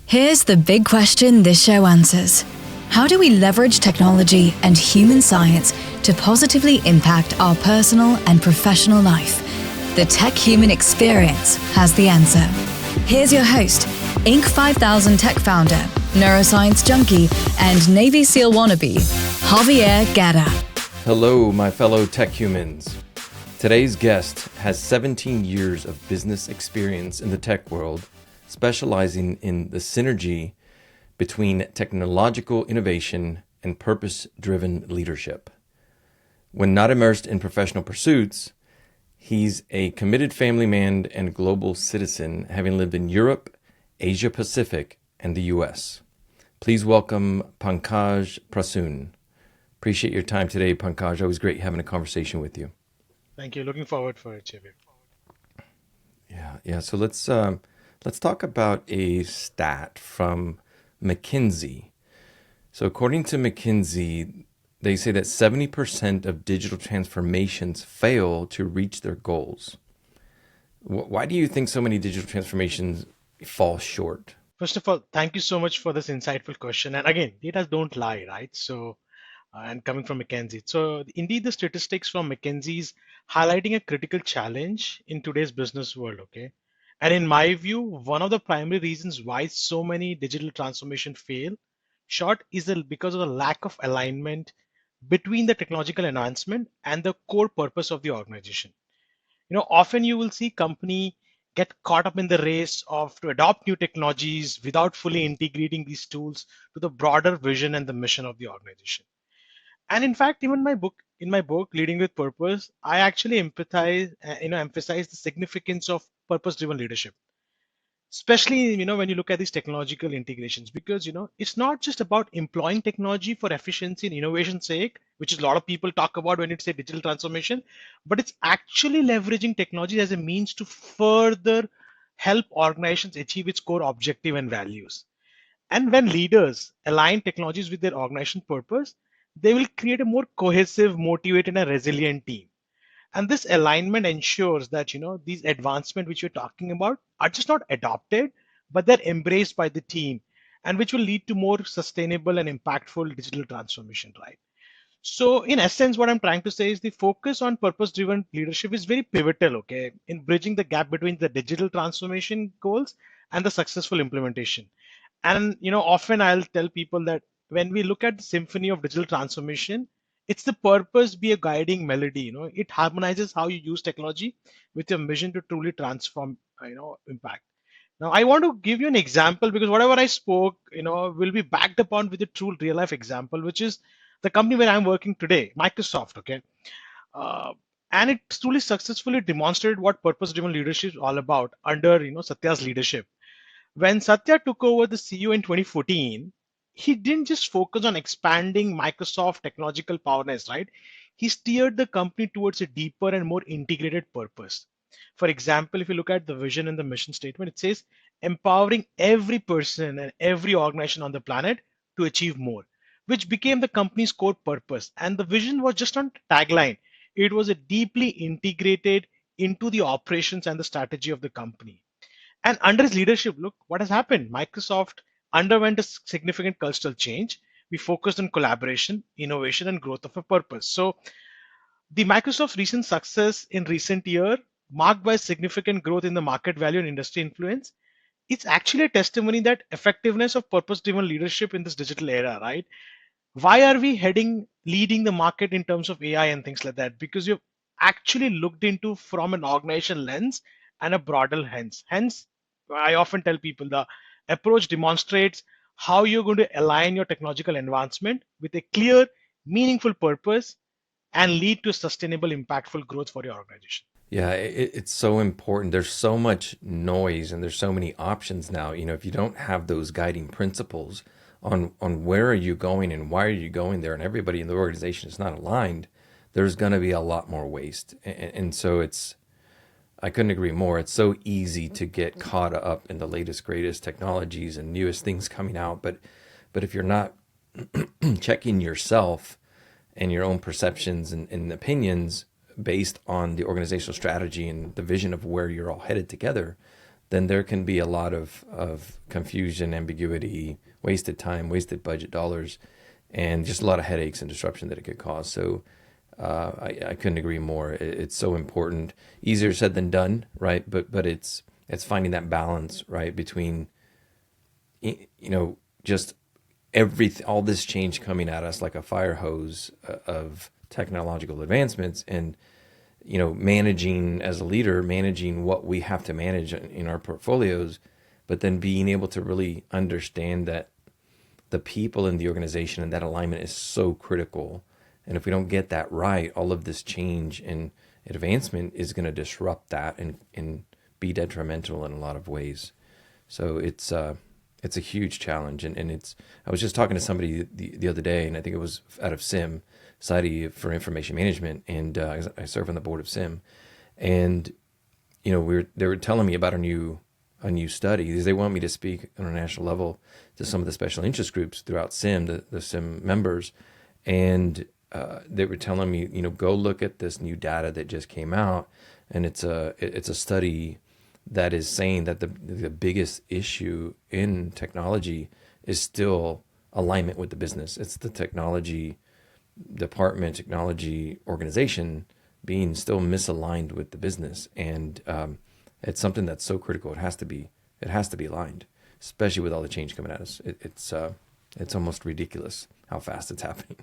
Here's the big question this show answers. How do we leverage technology and human science to positively impact our personal and professional life? The Tech Human Experience has the answer. Here's your host, Inc. 5000 tech founder, neuroscience junkie, and Navy SEAL wannabe, Javier Guerra. Hello, my fellow tech humans. Today's guest has 17 years of business experience in the tech world, specializing in the synergy between technological innovation and purpose-driven leadership. When not immersed in professional pursuits, he's a committed family man and global citizen, having lived in Europe, Asia Pacific, and the US. Please welcome Pankaj Prasoon. Appreciate your time today, Pankaj. Always great having a conversation with you. Thank you. Looking forward for it, Javier. Yeah. So let's talk about a stat from McKinsey. So according to McKinsey, they say that 70% of digital transformations fail to reach their goals. Why do you think so many digital transformations fall short? First of all, thank you so much for this insightful question. And again, data don't lie, right? And coming from McKinsey. So indeed, the statistics from McKinsey is highlighting a critical challenge in today's business world, okay? And in my view, one of the primary reasons why so many digital transformation fail short is because of the lack of alignment between the technological advancement and the core purpose of the organization. Often you will see company get caught up in the race of to adopt new technologies without fully integrating these tools to the broader vision and the mission of the organization. And in fact, even in my book Leading with Purpose, I actually emphasize the significance of purpose driven leadership, especially when you look at these technological integrations, because it's not just about employing technology for efficiency and innovation sake, which is a lot of people talk about when it's a digital transformation, but it's actually leveraging technology as a means to further help organizations achieve its core objective and values. And when leaders align technologies with their organization purpose, they will create a more cohesive, motivated, and resilient team. And this alignment ensures that these advancements which we're talking about are just not adopted, but they're embraced by the team, and which will lead to more sustainable and impactful digital transformation, right? So in essence, what I'm trying to say is the focus on purpose-driven leadership is very pivotal, okay, in bridging the gap between the digital transformation goals and the successful implementation. And often I'll tell people that when we look at the symphony of digital transformation, it's the purpose be a guiding melody. It harmonizes how you use technology with your mission to truly transform, impact. Now, I want to give you an example because whatever I spoke, will be backed upon with a true real life example, which is the company where I'm working today, Microsoft. Okay, uh, and it truly successfully demonstrated what purpose-driven leadership is all about under Satya's leadership. When Satya took over the CEO in 2014, he didn't just focus on expanding Microsoft technological powerness, right? He steered the company towards a deeper and more integrated purpose. For example, if you look at the vision and the mission statement, it says empowering every person and every organization on the planet to achieve more, which became the company's core purpose. And the vision was just not a tagline, it was a deeply integrated into the operations and the strategy of the company. And under his leadership, look what has happened. Microsoft underwent a significant cultural change. We focused on collaboration, innovation, and growth of a purpose. So the Microsoft recent success in recent year, marked by significant growth in the market value and industry influence, it's actually a testimony that effectiveness of purpose-driven leadership in this digital era, right? Why are we leading the market in terms of AI and things like that? Because you've actually looked into from an organization lens and a broader lens. Hence, I often tell people the approach demonstrates how you're going to align your technological advancement with a clear, meaningful purpose and lead to sustainable, impactful growth for your organization. Yeah, it's so important. There's so much noise and there's so many options now. If you don't have those guiding principles on where are you going and why are you going there, and everybody in the organization is not aligned, there's going to be a lot more waste. And so I couldn't agree more. It's so easy to get caught up in the latest, greatest technologies and newest things coming out. But if you're not checking yourself and your own perceptions and opinions based on the organizational strategy and the vision of where you're all headed together, then there can be a lot of confusion, ambiguity, wasted time, wasted budget dollars, and just a lot of headaches and disruption that it could cause. So I couldn't agree more. It's so important. Easier said than done, right? But it's finding that balance, right, between just all this change coming at us like a fire hose of technological advancements, and managing as a leader, managing what we have to manage in our portfolios, but then being able to really understand that the people in the organization and that alignment is so critical. And if we don't get that right, all of this change and advancement is going to disrupt that and be detrimental in a lot of ways. So it's a huge challenge. And I was just talking to somebody the other day, and I think it was out of SIM, Society for Information Management, and I serve on the board of SIM. And they were telling me about a new study, because they want me to speak on a national level to some of the special interest groups throughout SIM, the SIM members. And they were telling me, go look at this new data that just came out. And it's a study that is saying that the biggest issue in technology is still alignment with the business. It's the technology department, technology organization being still misaligned with the business. And it's something that's so critical. It has to be aligned, especially with all the change coming at us. It's almost ridiculous how fast it's happening.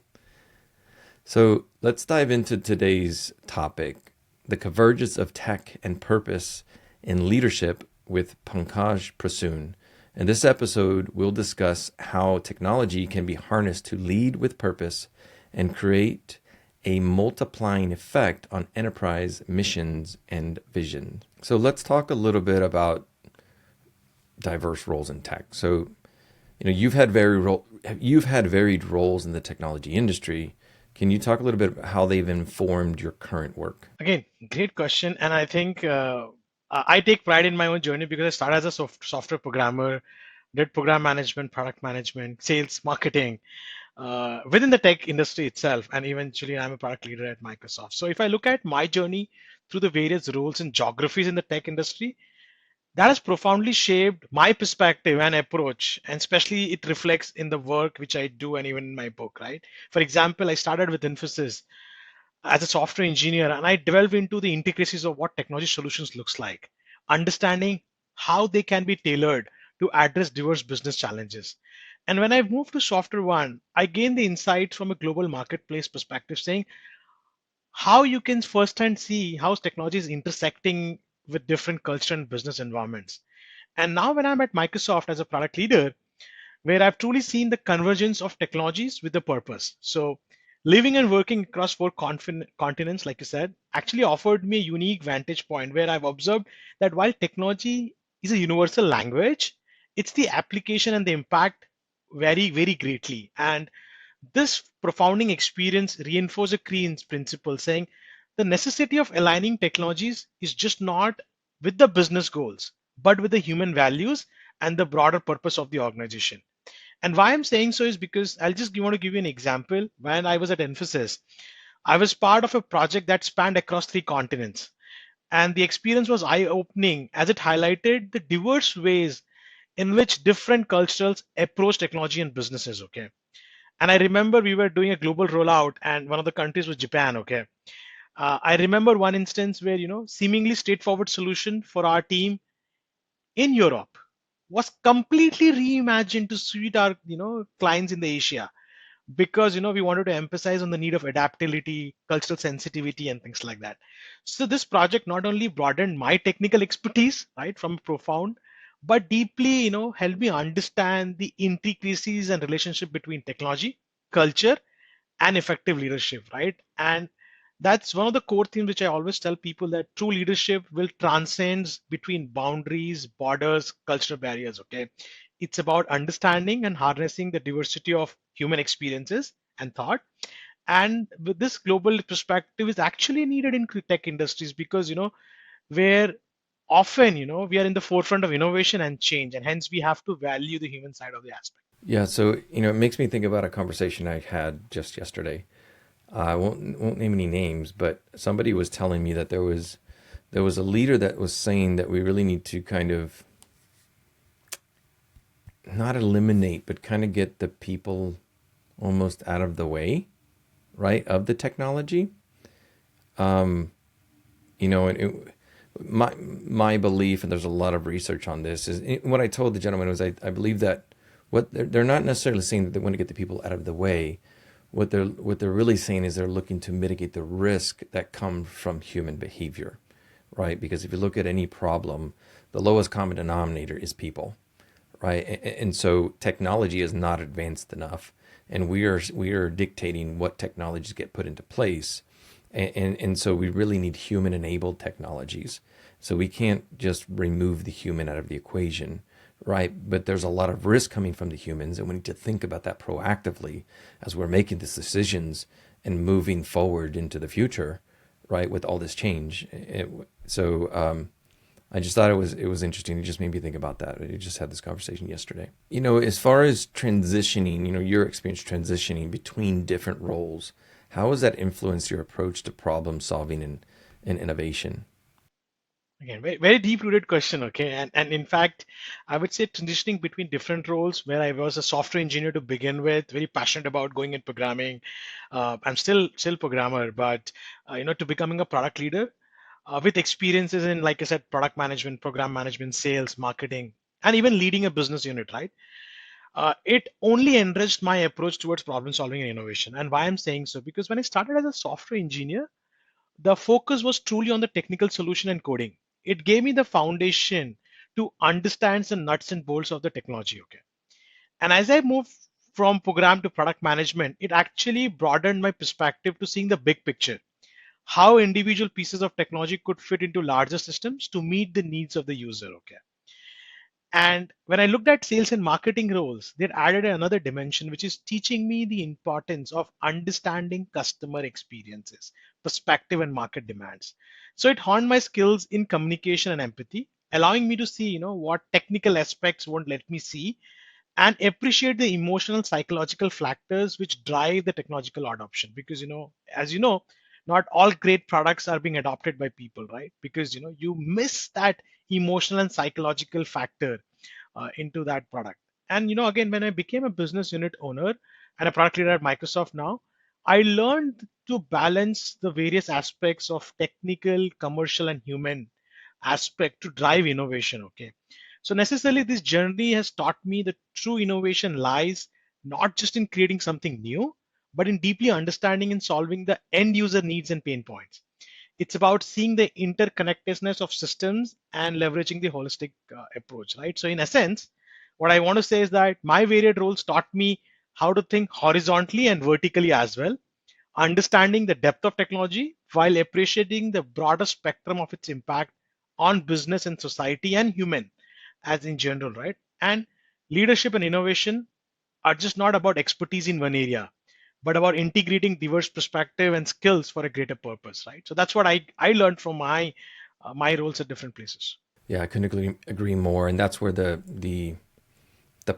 So let's dive into today's topic, the convergence of tech and purpose in leadership, with Pankaj Prasoon. In this episode, we'll discuss how technology can be harnessed to lead with purpose and create a multiplying effect on enterprise missions and vision. So let's talk a little bit about diverse roles in tech. So, you've had varied roles in the technology industry. Can you talk a little bit about how they've informed your current work? Again, great question. And I think I take pride in my own journey because I started as a software programmer, did program management, product management, sales, marketing within the tech industry itself. And eventually, I'm a product leader at Microsoft. So if I look at my journey through the various roles and geographies in the tech industry, that has profoundly shaped my perspective and approach, and especially it reflects in the work which I do and even in my book, right? For example, I started with Infosys as a software engineer, and I delve into the intricacies of what technology solutions looks like, understanding how they can be tailored to address diverse business challenges. And when I moved to Software One, I gained the insight from a global marketplace perspective, saying how you can firsthand see how technology is intersecting with different culture and business environments. And now, when I'm at Microsoft as a product leader, where I've truly seen the convergence of technologies with a purpose. So, living and working across four continents, like you said, actually offered me a unique vantage point where I've observed that while technology is a universal language, it's the application and the impact vary very greatly. And this profounding experience reinforced a Green's principle, saying the necessity of aligning technologies is just not with the business goals, but with the human values and the broader purpose of the organization. And why I'm saying so is because I'll just want to give you an example. When I was at Emphasis, I was part of a project that spanned across three continents. And the experience was eye opening as it highlighted the diverse ways in which different cultures approach technology and businesses. Okay. And I remember we were doing a global rollout, and one of the countries was Japan. Okay. I remember one instance where, seemingly straightforward solution for our team in Europe was completely reimagined to suit our clients in the Asia, because we wanted to emphasize on the need of adaptability, cultural sensitivity, and things like that. So this project not only broadened my technical expertise, right, from profound, but deeply helped me understand the intricacies and relationship between technology, culture, and effective leadership, right? And that's one of the core themes which I always tell people, that true leadership will transcend between boundaries, borders, cultural barriers. Okay. It's about understanding and harnessing the diversity of human experiences and thought. And with this global perspective is actually needed in tech industries, because where often we are in the forefront of innovation and change, and hence we have to value the human side of the aspect. Yeah, so it makes me think about a conversation I had just yesterday. I won't name any names, but somebody was telling me that there was there was a leader that was saying that we really need to kind of not eliminate, but kind of get the people almost out of the way, right, of the technology. You know, and my belief, and there's a lot of research on this, is what I told the gentleman was I believe that what they're not necessarily saying that they want to get the people out of the way. What they're really saying is they're looking to mitigate the risk that comes from human behavior, right? Because if you look at any problem, the lowest common denominator is people, right? And so technology is not advanced enough, and we are dictating what technologies get put into place, and so we really need human enabled technologies. So we can't just remove the human out of the equation, right? But there's a lot of risk coming from the humans, and we need to think about that proactively as we're making these decisions and moving forward into the future, right? With all this change. I just thought it was interesting. It just made me think about that. I just had this conversation yesterday. You know, as far as transitioning, you know, your experience transitioning between different roles, how has that influenced your approach to problem solving and innovation? Again, very deep-rooted question, okay? And in fact, I would say transitioning between different roles where I was a software engineer to begin with, very passionate about going in programming. I'm still programmer, but to becoming a product leader with experiences in, like I said, product management, program management, sales, marketing, and even leading a business unit, right? It only enriched my approach towards problem solving and innovation. And why I'm saying so, because when I started as a software engineer, the focus was truly on the technical solution and coding. It gave me the foundation to understand the nuts and bolts of the technology. Okay. And as I moved from program to product management, it actually broadened my perspective to seeing the big picture, how individual pieces of technology could fit into larger systems to meet the needs of the user. Okay. And when I looked at sales and marketing roles, they added another dimension, which is teaching me the importance of understanding customer experiences, perspective, and market demands. So it honed my skills in communication and empathy, allowing me to see, what technical aspects won't let me see, and appreciate the emotional psychological factors which drive the technological adoption. Because as you know, not all great products are being adopted by people, right? Because you miss that emotional and psychological factor into that product. And again, when I became a business unit owner and a product leader at Microsoft now, I learned to balance the various aspects of technical, commercial, and human aspect to drive innovation. Okay. So necessarily this journey has taught me that true innovation lies not just in creating something new, but in deeply understanding and solving the end user needs and pain points. It's about seeing the interconnectedness of systems and leveraging the holistic approach, right? So in essence, what I want to say is that my varied roles taught me how to think horizontally and vertically as well, understanding the depth of technology while appreciating the broader spectrum of its impact on business and society and human as in general, right? And leadership and innovation are just not about expertise in one area, but about integrating diverse perspective and skills for a greater purpose, right? So that's what I learned from my roles at different places. Yeah, I couldn't agree more, and that's where the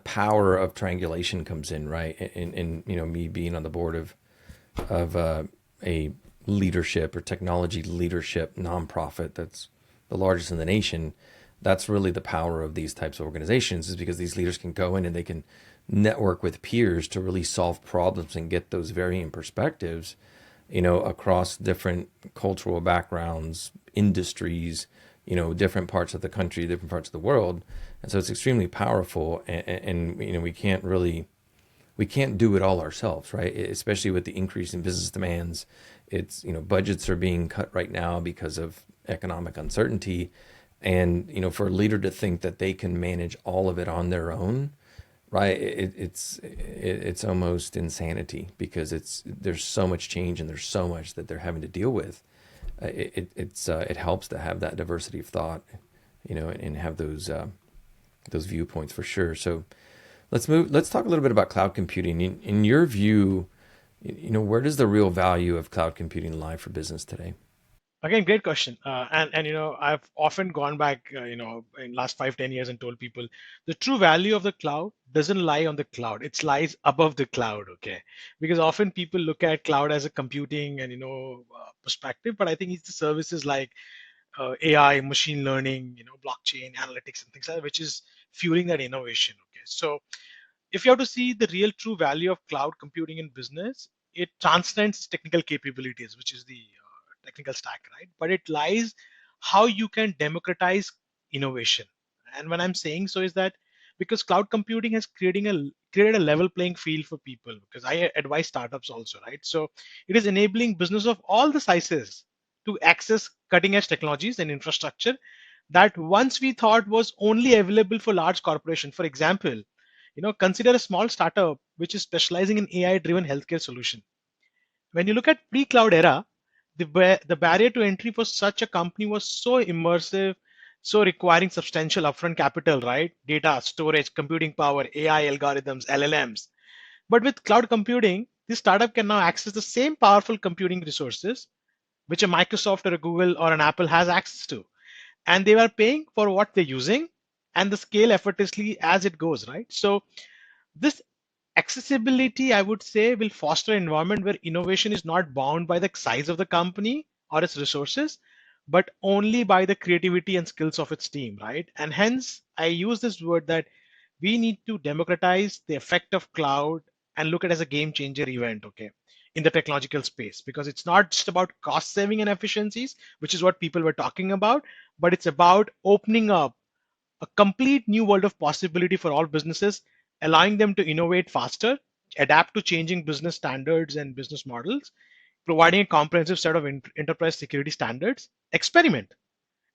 power of triangulation comes in, right? And you know, me being on the board of a leadership or technology leadership nonprofit that's the largest in the nation. That's really the power of these types of organizations, is because these leaders can go in and they can network with peers to really solve problems and get those varying perspectives, you know, across different cultural backgrounds, industries, you know, different parts of the country, different parts of the world. And so it's extremely powerful. And you know, we can't do it all ourselves, right? Especially with the increase in business demands. It's, you know, budgets are being cut right now because of economic uncertainty. And, you know, for a leader to think that they can manage all of it on their own, right? It's almost insanity, because there's so much change and there's so much that they're having to deal with. It helps to have that diversity of thought, you know, and have those viewpoints for sure. So let's talk a little bit about cloud computing. In your view, you know, where does the real value of cloud computing lie for business today? Again, great question. And I've often gone back, in last 5, 10 years and told people the true value of the cloud doesn't lie on the cloud. It lies above the cloud. Okay, because often people look at cloud as a computing and perspective, but I think it's the services like AI, machine learning, blockchain, analytics, and things like that, which is fueling that innovation. Okay, so if you have to see the real true value of cloud computing in business, it transcends technical capabilities, which is the technical stack, right? But it lies how you can democratize innovation. And when I'm saying so is that because cloud computing has created a level playing field for people, because I advise startups also, right? So it is enabling business of all the sizes to access cutting edge technologies and infrastructure that once we thought was only available for large corporations. For example, consider a small startup which is specializing in AI driven healthcare solution. When you look at pre-cloud era, the barrier to entry for such a company was so immersive, so requiring substantial upfront capital, right? Data, storage, computing power, AI algorithms, LLMs. But with cloud computing, this startup can now access the same powerful computing resources which a Microsoft or a Google or an Apple has access to. And they are paying for what they're using and the scale effortlessly as it goes, right? So this accessibility, I would say, will foster an environment where innovation is not bound by the size of the company or its resources, but only by the creativity and skills of its team, right? And hence, I use this word that we need to democratize the effect of cloud and look at it as a game changer event, okay, in the technological space, because it's not just about cost saving and efficiencies, which is what people were talking about, but it's about opening up a complete new world of possibility for all businesses, allowing them to innovate faster, adapt to changing business standards and business models, providing a comprehensive set of enterprise security standards, experiment,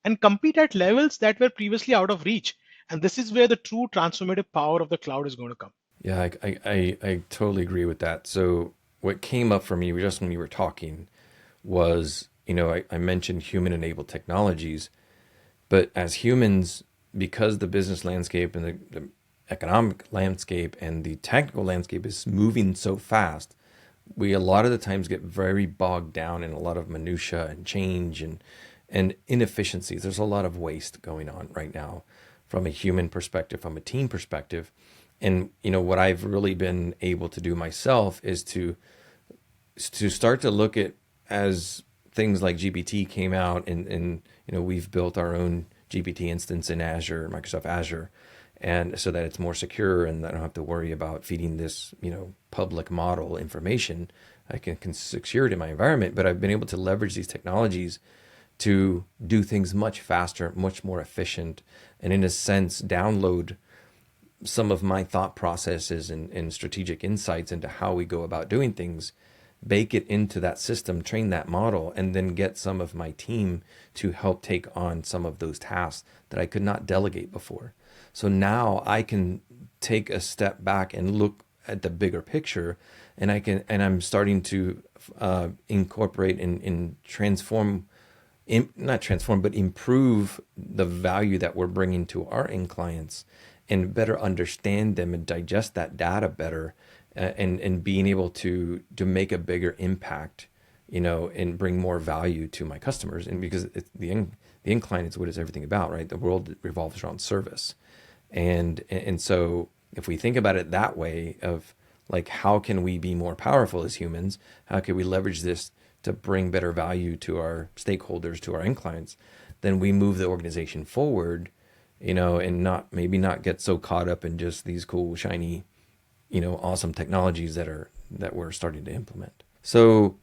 and compete at levels that were previously out of reach. And this is where the true transformative power of the cloud is going to come. Yeah, I totally agree with that. So what came up for me just when you were talking was, I mentioned human enabled technologies, but as humans, because the business landscape and the economic landscape and the technical landscape is moving so fast, we a lot of the times get very bogged down in a lot of minutia and change and inefficiencies. There's a lot of waste going on right now from a human perspective, from a team perspective. And what I've really been able to do myself is to start to look at, as things like GPT came out, and we've built our own GPT instance in Azure, Microsoft Azure, and so that it's more secure and I don't have to worry about feeding this public model information. I can secure it in my environment, but I've been able to leverage these technologies to do things much faster, much more efficient, and in a sense download some of my thought processes and strategic insights into how we go about doing things, bake it into that system, train that model, and then get some of my team to help take on some of those tasks that I could not delegate before. So now I can take a step back and look at the bigger picture, and I'm starting to incorporate and transform, not transform, but improve the value that we're bringing to our end clients and better understand them and digest that data better, and being able to make a bigger impact, and bring more value to my customers. And because the end client is what it's everything about, right? The world revolves around service. And so if we think about it that way, of like, how can we be more powerful as humans? How can we leverage this to bring better value to our stakeholders, to our end clients? Then we move the organization forward, and not get so caught up in just these cool, shiny, awesome technologies that we're starting to implement. So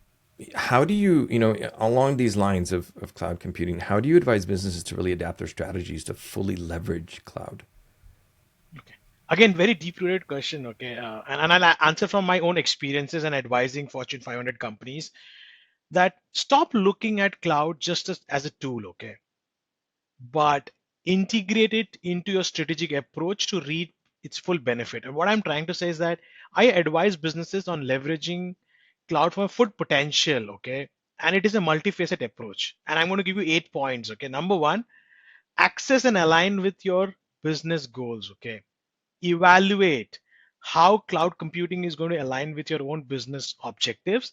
how do you, along these lines of cloud computing, how do you advise businesses to really adapt their strategies to fully leverage cloud? Okay. Again, very deep-rooted question. Okay, and I'll answer from my own experiences and advising Fortune 500 companies that stop looking at cloud just as a tool. Okay, but integrate it into your strategic approach to reap its full benefit. And what I'm trying to say is that I advise businesses on leveraging cloud for full potential. Okay, and it is a multifaceted approach. And I'm going to give you 8 points. Okay, number one, access and align with your business goals. Okay, evaluate how cloud computing is going to align with your own business objectives,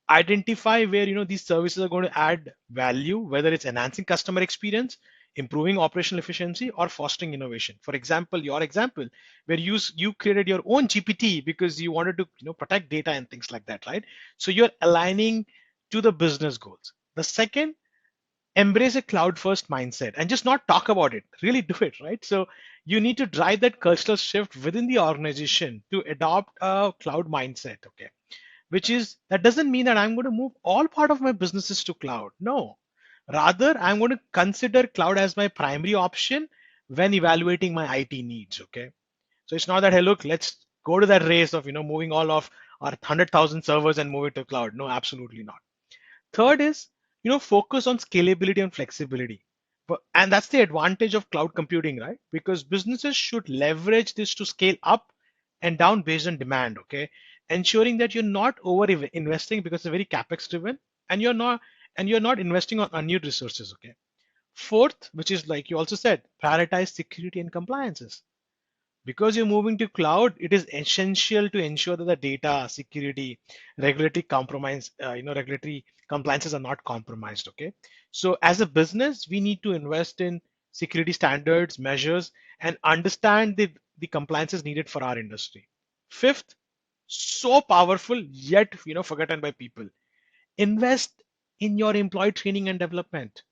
identify where these services are going to add value, whether it's enhancing customer experience, improving operational efficiency, or fostering innovation. For example, your example where you created your own GPT because you wanted to protect data and things like that, right? So you're aligning to the business goals. The second, embrace a cloud first mindset and just not talk about it, really do it, right? So you need to drive that cultural shift within the organization to adopt a cloud mindset, okay? Which is, that doesn't mean that I'm going to move all part of my businesses to cloud. No, rather I'm going to consider cloud as my primary option when evaluating my IT needs, okay? So it's not that, hey, look, let's go to that race of, moving all of our 100,000 servers and move it to cloud. No, absolutely not. Third is, focus on scalability and flexibility. And that's the advantage of cloud computing, right? Because businesses should leverage this to scale up and down based on demand, okay? Ensuring that you're not over investing because it's very capex driven, and you're not investing on unused resources, okay? Fourth, which is like you also said, prioritize security and compliances. Because you're moving to cloud, it is essential to ensure that the data security, regulatory compliances are not compromised, okay? So as a business, we need to invest in security standards, measures, and understand the compliances needed for our industry. Fifth, so powerful yet forgotten by people, invest in your employee training and development.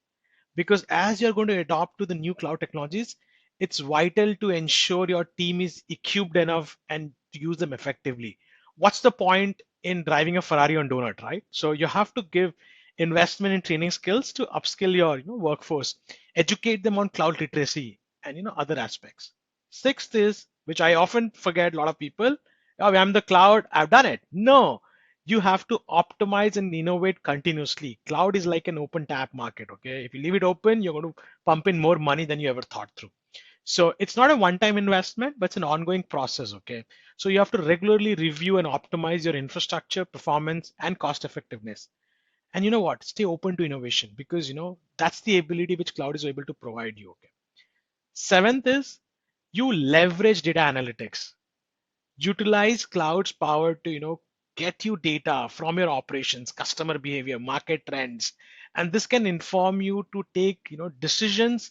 Because as you're going to adopt to the new cloud technologies, it's vital to ensure your team is equipped enough and to use them effectively. What's the point in driving a Ferrari on donut, right? So you have to give investment in training skills to upskill your workforce, educate them on cloud literacy and other aspects. Sixth is, which I often forget, a lot of people, oh, I'm the cloud, I've done it. No, you have to optimize and innovate continuously. Cloud is like an open tap market, okay? If you leave it open, you're going to pump in more money than you ever thought through. So it's not a one-time investment, but it's an ongoing process, okay? So you have to regularly review and optimize your infrastructure, performance, and cost effectiveness. And you know what? Stay open to innovation, because that's the ability which cloud is able to provide you, okay? Seventh is, you leverage data analytics. Utilize cloud's power to get you data from your operations, customer behavior, market trends, and this can inform you to take decisions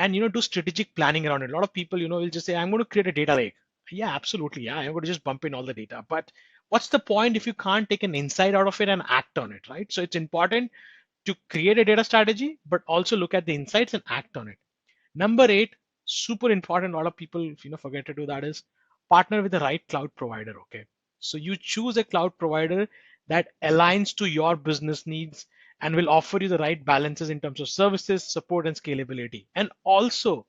and do strategic planning around it. A lot of people will just say, I'm going to create a data lake. Yeah, absolutely, yeah, I'm going to just bump in all the data, but what's the point if you can't take an insight out of it and act on it, right? So it's important to create a data strategy, but also look at the insights and act on it. Number eight, super important. A lot of people, forget to do that, is partner with the right cloud provider. Okay, so you choose a cloud provider that aligns to your business needs and will offer you the right balances in terms of services, support, and scalability, and also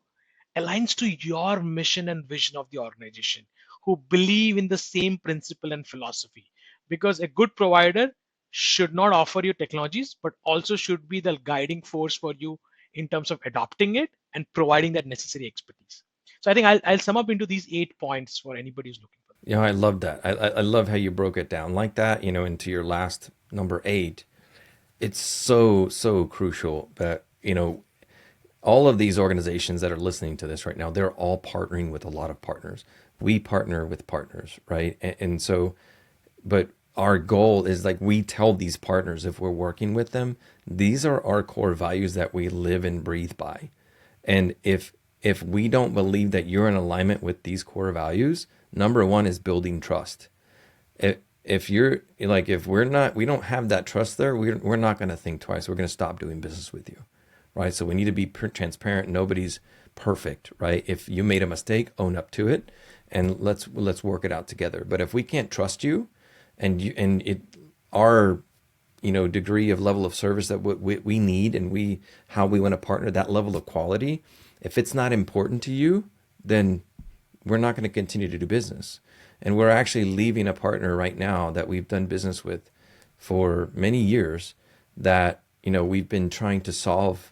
aligns to your mission and vision of the organization, who believe in the same principle and philosophy. Because a good provider should not offer you technologies, but also should be the guiding force for you in terms of adopting it and providing that necessary expertise. So I think I'll sum up into these 8 points for anybody who's looking for them. I love that. I love how you broke it down like that, into your last number eight. It's so crucial that, all of these organizations that are listening to this right now, they're all partnering with a lot of partners. We partner with partners, right? And so, but our goal is, like, we tell these partners, if we're working with them, these are our core values that we live and breathe by. And if we don't believe that you're in alignment with these core values, number one is building trust. If you're like, if we don't have that trust there, we're not going to think twice. We're going to stop doing business with you, right? So we need to be transparent. Nobody's perfect, right? If you made a mistake, own up to it, and let's work it out together. But if we can't trust you, our degree of level of service that we need, and how we want to partner, that level of quality, if it's not important to you, then we're not going to continue to do business. And we're actually leaving a partner right now that we've done business with for many years, that we've been trying to solve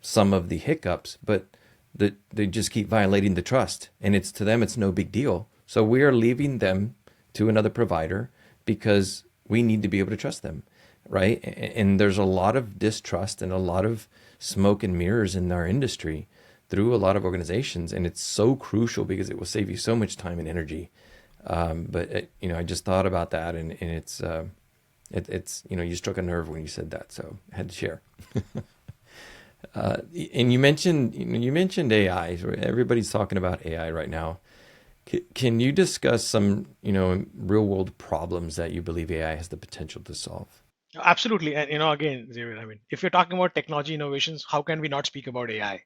some of the hiccups, but they just keep violating the trust, and it's, to them, it's no big deal. So we are leaving them to another provider because we need to be able to trust them, right? And there's a lot of distrust and a lot of smoke and mirrors in our industry through a lot of organizations, and it's so crucial because it will save you so much time and energy. But I just thought about that, and it's you struck a nerve when you said that, so I had to share. And you mentioned AI. Everybody's talking about AI right now. Can you discuss some real world problems that you believe AI has the potential to solve? Absolutely. And again, Xavier, I mean, if you're talking about technology innovations, how can we not speak about AI?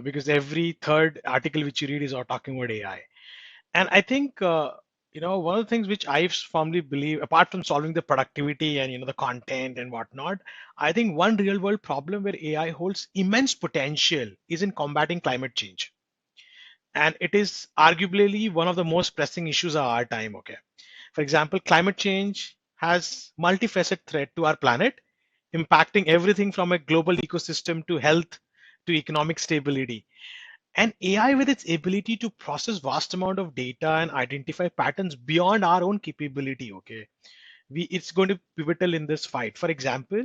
Because every third article which you read is all talking about AI. And I think one of the things which I firmly believe, apart from solving the productivity and the content and whatnot, I think one real world problem where AI holds immense potential is in combating climate change, and it is arguably one of the most pressing issues of our time. Okay, for example, climate change has multifaceted threat to our planet, impacting everything from a global ecosystem to health to economic stability. And AI, with its ability to process vast amount of data and identify patterns beyond our own capability, okay, it's going to be pivotal in this fight. For example,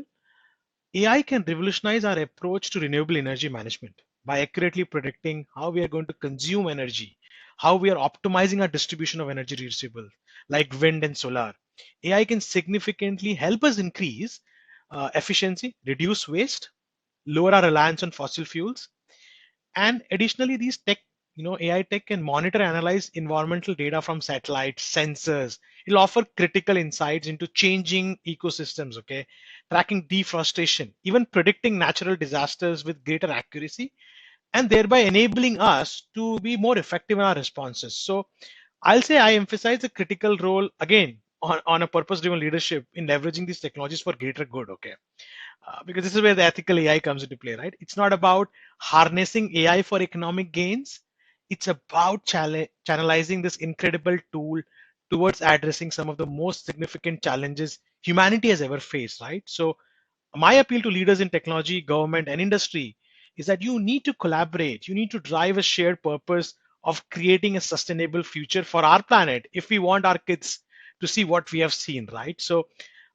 AI can revolutionize our approach to renewable energy management by accurately predicting how we are going to consume energy, how we are optimizing our distribution of energy resources like wind and solar. AI can significantly help us increase efficiency, reduce waste, lower our reliance on fossil fuels, and additionally, these tech, AI tech can monitor and analyze environmental data from satellites, sensors. It'll offer critical insights into changing ecosystems, okay, tracking deforestation, even predicting natural disasters with greater accuracy, and thereby enabling us to be more effective in our responses. So I'll say I emphasize the critical role again on a purpose-driven leadership in leveraging these technologies for greater good, okay? Because this is where the ethical AI comes into play, right? It's not about harnessing AI for economic gains. It's about channelizing this incredible tool towards addressing some of the most significant challenges humanity has ever faced, right? So my appeal to leaders in technology, government, and industry is that you need to collaborate. You need to drive a shared purpose of creating a sustainable future for our planet if we want our kids to see what we have seen, right? So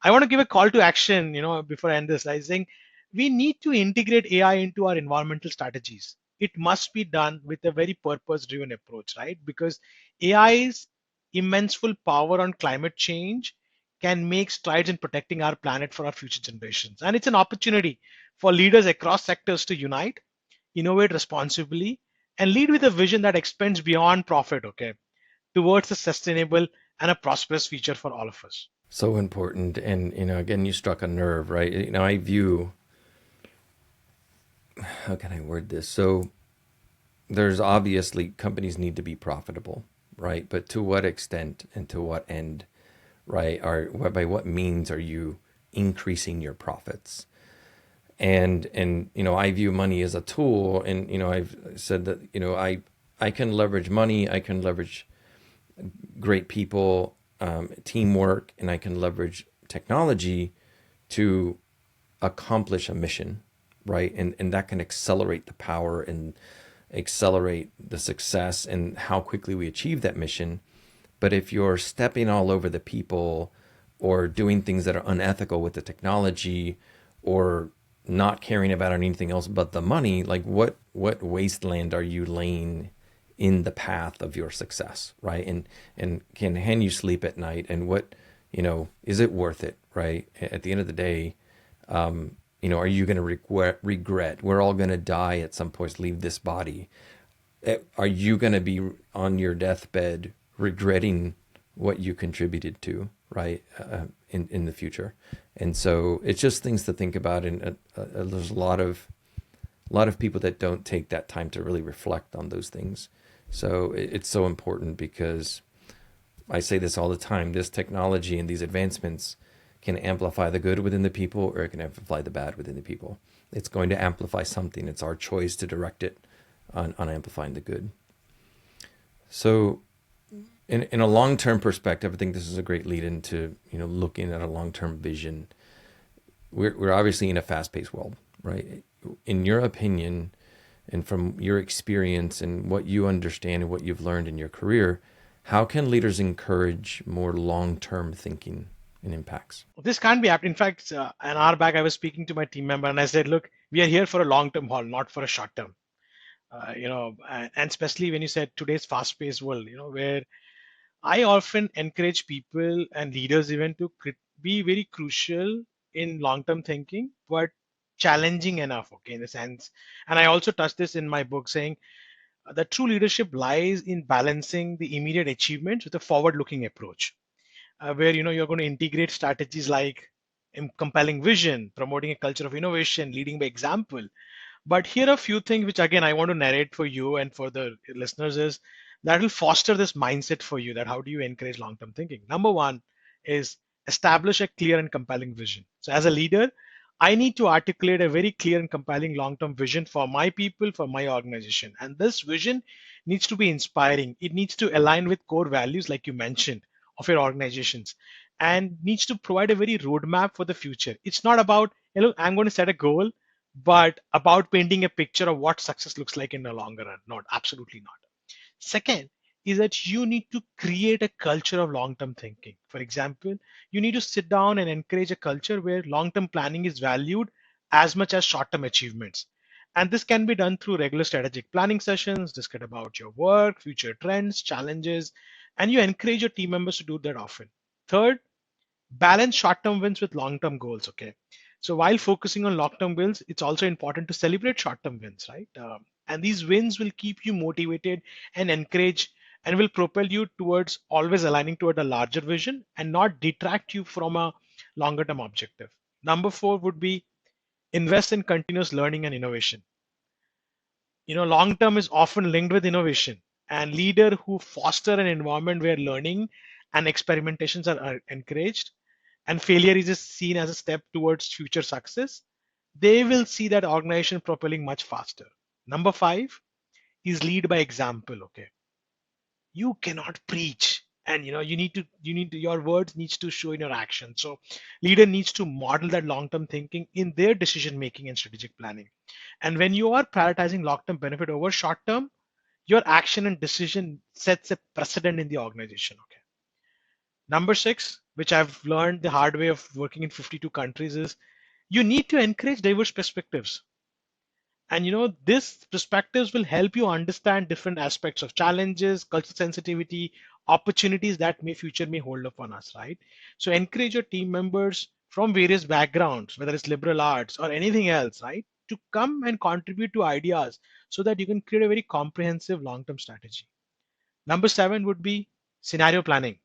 I want to give a call to action, before I end this, I think we need to integrate AI into our environmental strategies. It must be done with a very purpose driven approach, right? Because AI's immense full power on climate change can make strides in protecting our planet for our future generations. And it's an opportunity for leaders across sectors to unite, innovate responsibly, and lead with a vision that expands beyond profit, okay, towards a sustainable and a prosperous future for all of us. So important. And, again, you struck a nerve, right? I view, how can I word this? So there's obviously companies need to be profitable, right? But to what extent and to what end, right? By what means are you increasing your profits? And I view money as a tool, and I've said that I can leverage money, I can leverage great people, teamwork, and I can leverage technology to accomplish a mission, right? And that can accelerate the power and accelerate the success and how quickly we achieve that mission. But if you're stepping all over the people or doing things that are unethical with the technology or not caring about anything else but the money, like what wasteland are you laying in the path of your success, right? And can you sleep at night? And what, is it worth it, right? At the end of the day, are you going to regret? We're all going to die at some point, leave this body. Are you going to be on your deathbed regretting what you contributed to, right, in the future? And so it's just things to think about. And there's a lot of people that don't take that time to really reflect on those things. So it's so important because I say this all the time. This technology and these advancements can amplify the good within the people, or it can amplify the bad within the people. It's going to amplify something. It's our choice to direct it on amplifying the good. So in a long-term perspective, I think this is a great lead into, looking at a long-term vision. We're obviously in a fast-paced world, right? In your opinion, and from your experience and what you understand and what you've learned in your career, how can leaders encourage more long-term thinking and impacts? This can't be happening. In fact, an hour back, I was speaking to my team member and I said, look, we are here for a long term haul, not for a short term. And especially when you said today's fast paced world, where I often encourage people and leaders even to be very crucial in long term thinking, but challenging enough, okay, in the sense. And I also touched this in my book saying that true leadership lies in balancing the immediate achievements with a forward looking approach, where you're going to integrate strategies like compelling vision, promoting a culture of innovation, leading by example. But here are a few things which again I want to narrate for you and for the listeners is that will foster this mindset for you that how do you encourage long-term thinking. Number one is establish a clear and compelling vision. So as a leader, I need to articulate a very clear and compelling long-term vision for my people, for my organization. And this vision needs to be inspiring. It needs to align with core values, like you mentioned, of your organizations, and needs to provide a very roadmap for the future. It's not about, I'm going to set a goal, but about painting a picture of what success looks like in the longer run. Not, absolutely not. Second is that you need to create a culture of long term thinking. For example, you need to sit down and encourage a culture where long term planning is valued as much as short term achievements. And this can be done through regular strategic planning sessions, discuss about your work, future trends, challenges, and you encourage your team members to do that often. Third, balance short-term wins with long-term goals. Okay, so while focusing on long-term wins, it's also important to celebrate short-term wins, right? And these wins will keep you motivated and encourage and will propel you towards always aligning toward a larger vision and not detract you from a longer term objective. Number four would be invest in continuous learning and innovation. Long term is often linked with innovation, and leader who foster an environment where learning and experimentations are encouraged and failure is just seen as a step towards future success, they will see that organization propelling much faster. Number five is lead by example. Okay, you cannot preach, and you need to your words needs to show in your action. So leader needs to model that long term thinking in their decision making and strategic planning. And when you are prioritizing long term benefit over short term, your action and decision sets a precedent in the organization. Okay. Number six, which I've learned the hard way of working in 52 countries, is you need to encourage diverse perspectives. And this perspectives will help you understand different aspects of challenges, cultural sensitivity, opportunities that may hold upon us, right? So encourage your team members from various backgrounds, whether it's liberal arts or anything else, right? To come and contribute to ideas so that you can create a very comprehensive long-term strategy. Number seven would be scenario planning.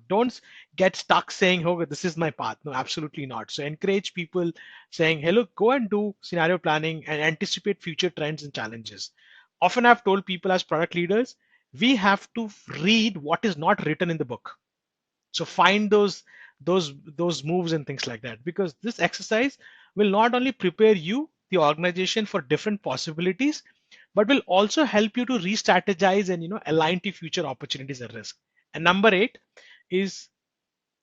Don't get stuck saying, "Oh, this is my path." No, absolutely not. So encourage people saying, "Hey, look, go and do scenario planning and anticipate future trends and challenges." Often I've told people as product leaders, we have to read what is not written in the book. So find those moves and things like that, because this exercise will not only prepare you, the organization, for different possibilities, but will also help you to re-strategize and align to future opportunities and risk. And number eight is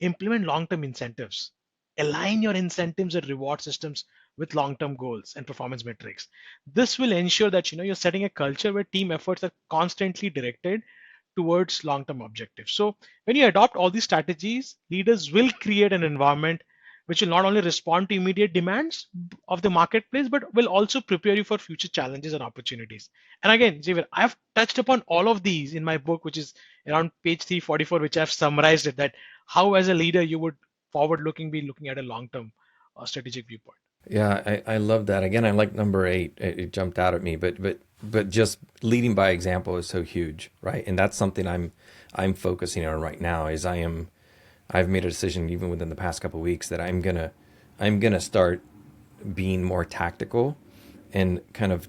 implement long-term incentives. Align your incentives and reward systems with long-term goals and performance metrics. This will ensure that you're setting a culture where team efforts are constantly directed towards long-term objectives. So when you adopt all these strategies, leaders will create an environment which will not only respond to immediate demands of the marketplace, but will also prepare you for future challenges and opportunities. And again, Xavier, I've touched upon all of these in my book, which is around page 344, which I've summarized it, that how as a leader you would forward-looking be looking at a long-term strategic viewpoint. Yeah, I love that. Again, I like number eight. It jumped out at me, but just leading by example is so huge, right? And that's something I'm focusing on right now. I've made a decision even within the past couple of weeks that I'm gonna start being more tactical and kind of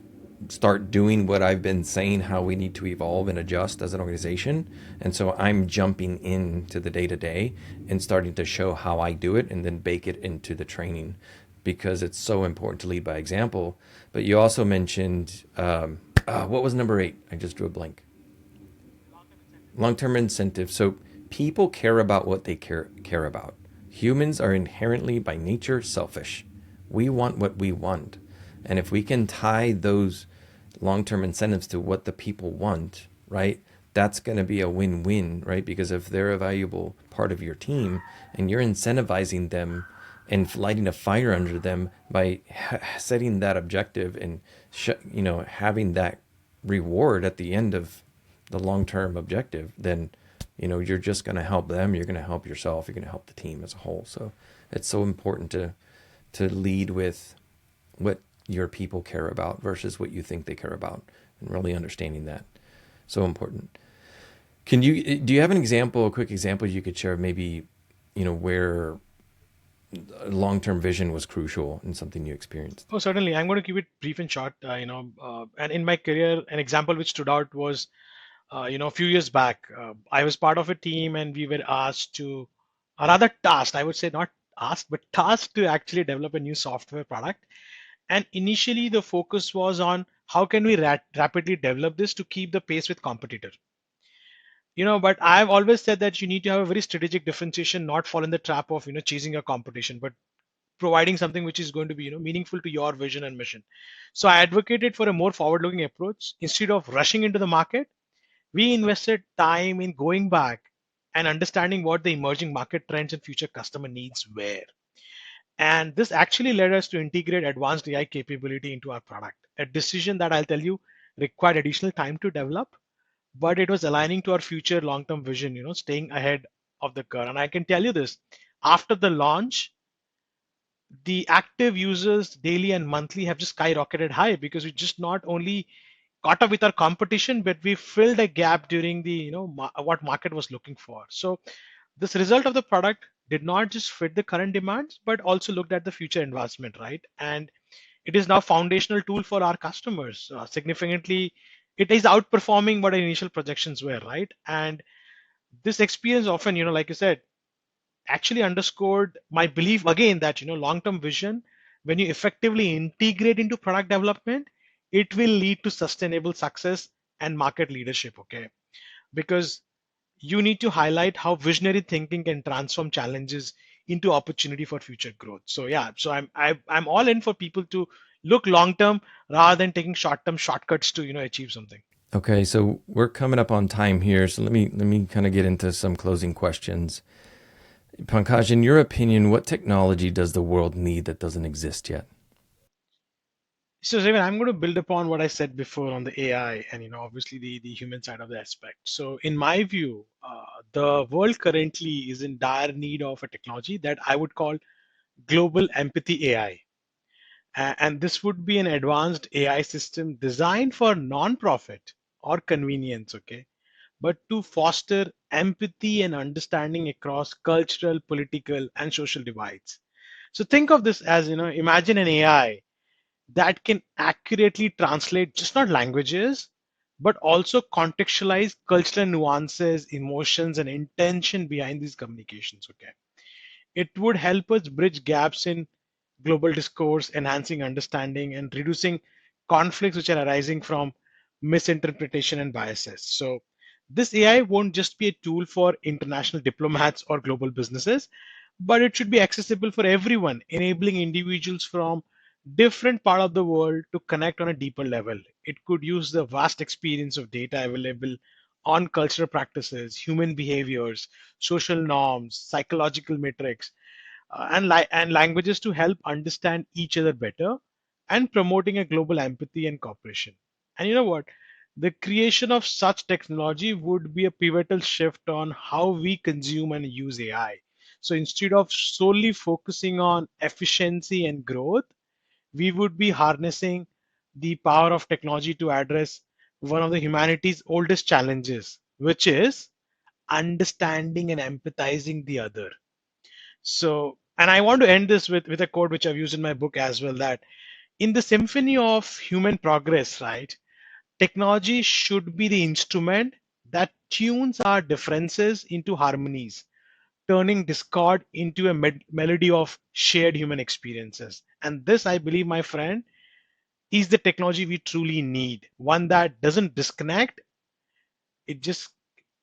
start doing what I've been saying, how we need to evolve and adjust as an organization. And so I'm jumping into the day to day and starting to show how I do it and then bake it into the training, because it's so important to lead by example. But you also mentioned, what was number eight? I just drew a blank. Long-term incentive. So people care about what they care about. Humans are inherently by nature selfish. We want what we want. And if we can tie those long-term incentives to what the people want, right? That's going to be a win-win, right? Because if they're a valuable part of your team and you're incentivizing them and lighting a fire under them by setting that objective and having that reward at the end of the long-term objective, then you're just going to help them, you're going to help yourself, you're going to help the team as a whole. So it's so important to lead with what your people care about versus what you think they care about, and really understanding that. So important. Do you have an example, a quick example you could share, maybe where long-term vision was crucial and something you experienced? Oh, certainly. I'm going to keep it brief and short. And in my career, an example which stood out was, a few years back, I was part of a team, and we were asked to, or rather tasked, I would say not asked, but tasked to actually develop a new software product. And initially, the focus was on how can we rapidly develop this to keep the pace with competitor. But I've always said that you need to have a very strategic differentiation, not fall in the trap of chasing your competition, but providing something which is going to be meaningful to your vision and mission. So I advocated for a more forward looking approach. Instead of rushing into the market, we invested time in going back and understanding what the emerging market trends and future customer needs were. And this actually led us to integrate advanced AI capability into our product, a decision that I'll tell you required additional time to develop, but it was aligning to our future long term vision, staying ahead of the curve. And I can tell you this, after the launch, the active users daily and monthly have just skyrocketed high, because we just not only caught up with our competition, but we filled a gap during the what market was looking for. So this result of the product did not just fit the current demands, but also looked at the future investment, right? And it is now foundational tool for our customers. Significantly, it is outperforming what our initial projections were, right? And this experience often, like you said, actually underscored my belief again that long-term vision, when you effectively integrate into product development, it will lead to sustainable success and market leadership. Okay, because you need to highlight how visionary thinking can transform challenges into opportunity for future growth. So yeah, so I'm all in for people to look long term rather than taking short term shortcuts to achieve something. Okay, so we're coming up on time here, so let me kind of get into some closing questions. Pankaj, in your opinion, what technology does the world need that doesn't exist yet? So Raven, I'm going to build upon what I said before on the AI and obviously the human side of the aspect. So in my view, the world currently is in dire need of a technology that I would call global empathy AI. And this would be an advanced AI system designed for non-profit or convenience, okay, but to foster empathy and understanding across cultural, political, and social divides. So think of this as, imagine an AI that can accurately translate just not languages, but also contextualize cultural nuances, emotions, and intention behind these communications. Okay. It would help us bridge gaps in global discourse, enhancing understanding and reducing conflicts which are arising from misinterpretation and biases. So, this AI won't just be a tool for international diplomats or global businesses, but it should be accessible for everyone, enabling individuals from different part of the world to connect on a deeper level. It could use the vast experience of data available on cultural practices, human behaviors, social norms, psychological metrics, and languages to help understand each other better, and promoting a global empathy and cooperation. And you know what? The creation of such technology would be a pivotal shift on how we consume and use AI. So instead of solely focusing on efficiency and growth, we would be harnessing the power of technology to address one of the humanity's oldest challenges, which is understanding and empathizing the other. So, and I want to end this with a quote which I've used in my book as well, that in the symphony of human progress, right, technology should be the instrument that tunes our differences into harmonies, turning discord into a melody of shared human experiences. And this, I believe, my friend, is the technology we truly need. One that doesn't disconnect, it just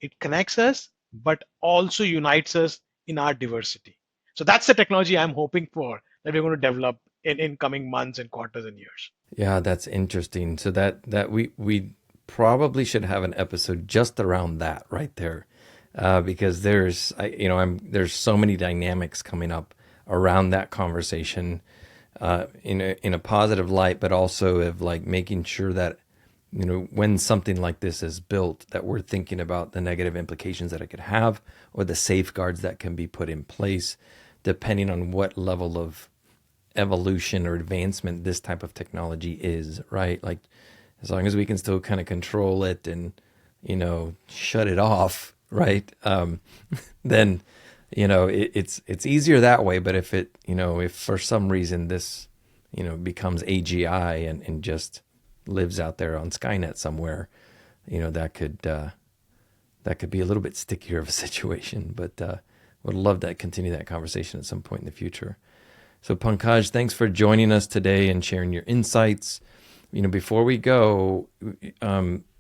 it connects us, but also unites us in our diversity. So that's the technology I'm hoping for that we're going to develop in coming months and quarters and years. Yeah, that's interesting. So that we probably should have an episode just around that right there, because there's so many dynamics coming up around that conversation, in a positive light, but also of like making sure that when something like this is built, that we're thinking about the negative implications that it could have, or the safeguards that can be put in place, depending on what level of evolution or advancement this type of technology is, right? Like, as long as we can still kind of control it and shut it off, right? Then It's easier that way. But if for some reason this, becomes AGI and just lives out there on Skynet somewhere, that could be a little bit stickier of a situation. But would love to continue that conversation at some point in the future. So Pankaj, thanks for joining us today and sharing your insights. Before we go,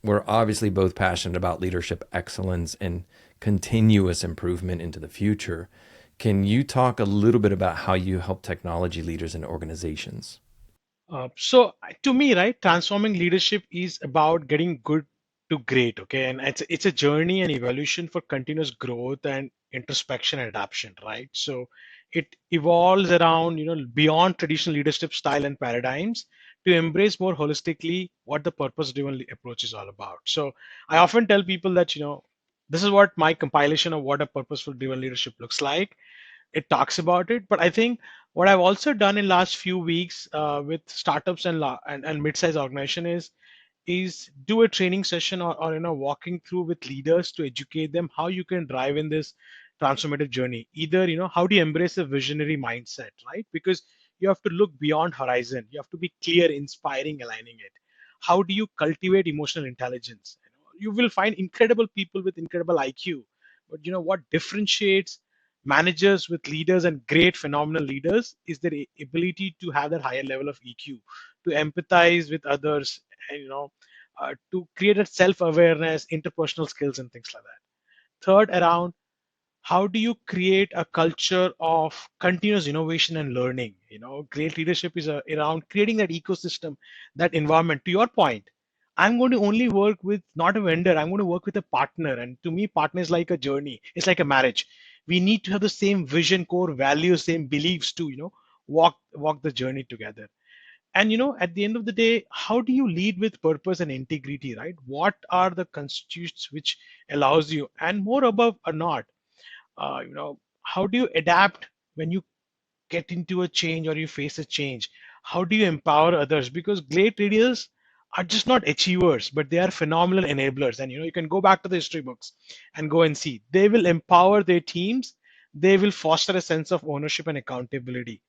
we're obviously both passionate about leadership excellence and continuous improvement into the future. Can you talk a little bit about how you help technology leaders and organizations? To me, right, transforming leadership is about getting good to great, okay? And it's a journey and evolution for continuous growth and introspection and adaptation, right? So it evolves around, beyond traditional leadership style and paradigms to embrace more holistically what the purpose-driven approach is all about. So I often tell people that, this is what my compilation of what a purposeful driven leadership looks like. It talks about it, but I think what I've also done in last few weeks with startups and mid-sized organization is do a training session or walking through with leaders to educate them how you can drive in this transformative journey. Either how do you embrace a visionary mindset, right? Because you have to look beyond horizon, you have to be clear, inspiring, aligning it. How do you cultivate emotional intelligence? You will find incredible people with incredible IQ, but what differentiates managers with leaders and great phenomenal leaders is their ability to have that higher level of EQ, to empathize with others, and to create a self-awareness, interpersonal skills, and things like that. Third, around how do you create a culture of continuous innovation and learning. Great leadership is around creating that ecosystem, that environment. To your point, I'm going to only work with not a vendor, I'm going to work with a partner. And to me, partner is like a journey, it's like a marriage. We need to have the same vision, core values, same beliefs to walk the journey together. And at the end of the day, how do you lead with purpose and integrity, right? What are the constitutes which allows you, and more above or not, how do you adapt when you get into a change or you face a change? How do you empower others? Because great leaders are just not achievers, but they are phenomenal enablers. And you can go back to the history books and go and see they will empower their teams, they will foster a sense of ownership and accountability.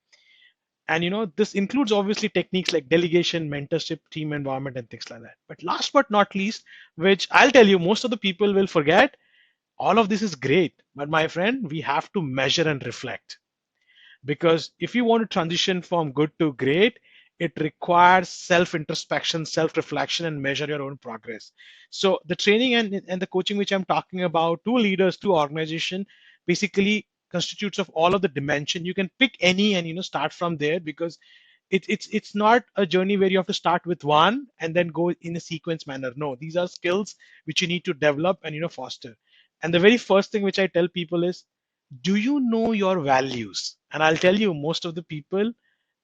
And this includes obviously techniques like delegation, mentorship, team environment, and things like that. But last but not least, which I'll tell you most of the people will forget, all of this is great, but my friend, we have to measure and reflect. Because if you want to transition from good to great, it requires self introspection, self reflection, and measure your own progress. So the training and the coaching which I'm talking about to leaders, to organization, basically constitutes of all of the dimension. You can pick any and start from there, because it's not a journey where you have to start with one and then go in a sequence manner. No, these are skills which you need to develop and foster. And the very first thing which I tell people is, do you know your values? And I'll tell you, most of the people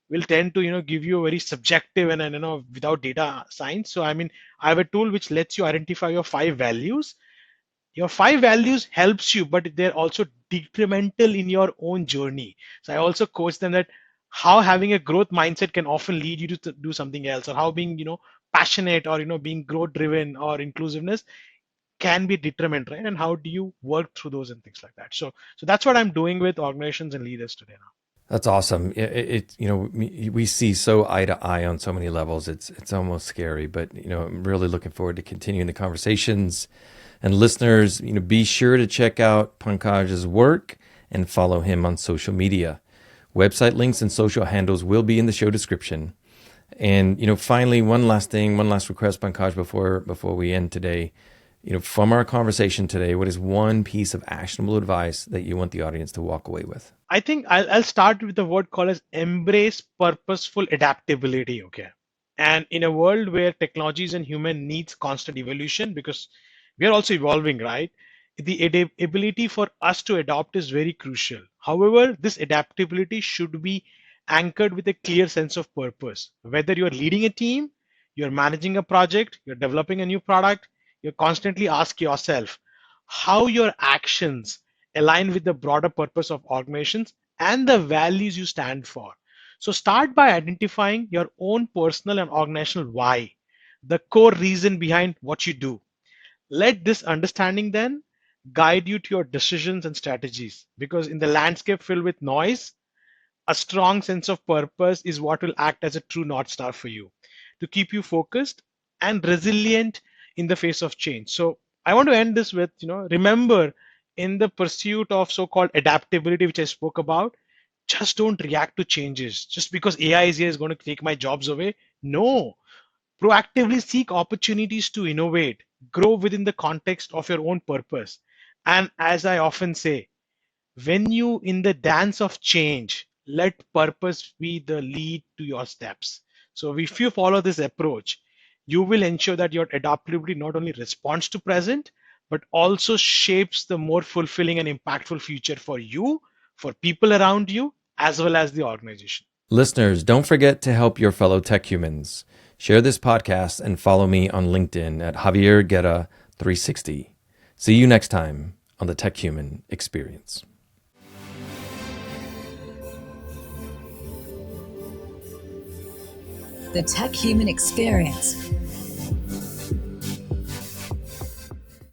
will tend to give you a very subjective and without data science. So I mean, I have a tool which lets you identify your 5 values. Your 5 values helps you, but they're also detrimental in your own journey. So I also coach them that how having a growth mindset can often lead you to do something else, or how being passionate, or being growth driven or inclusiveness can be detriment, right? And how do you work through those and things like that. So that's what I'm doing with organizations and leaders today now. That's awesome. We see so eye to eye on so many levels. It's almost scary, but I'm really looking forward to continuing the conversations. And listeners, be sure to check out Pankaj's work and follow him on social media. Website links and social handles will be in the show description. And finally, one last thing, one last request, Pankaj, before we end today. From our conversation today, what is one piece of actionable advice that you want the audience to walk away with? I think I'll start with the word called as embrace purposeful adaptability. Okay. And in a world where technologies and human needs constant evolution, because we are also evolving, right? The ability for us to adopt is very crucial. However, this adaptability should be anchored with a clear sense of purpose. Whether you're leading a team, you're managing a project, you're developing a new product, you constantly ask yourself how your actions align with the broader purpose of organizations and the values you stand for. So start by identifying your own personal and organizational why, the core reason behind what you do. Let this understanding then guide you to your decisions and strategies. Because in the landscape filled with noise, a strong sense of purpose is what will act as a true North Star for you to keep you focused and resilient in the face of change. So I want to end this with, remember, in the pursuit of so-called adaptability, which I spoke about, just don't react to changes. Just because AI is here is going to take my jobs away. No, proactively seek opportunities to innovate, grow within the context of your own purpose. And as I often say, when you in the dance of change, let purpose be the lead to your steps. So if you follow this approach, you will ensure that your adaptability not only responds to present, but also shapes the more fulfilling and impactful future for you, for people around you, as well as the organization. Listeners, don't forget to help your fellow tech humans. Share this podcast and follow me on LinkedIn at Javier Guerra 360. See you next time on the Tech Human Experience. The Tech Human Experience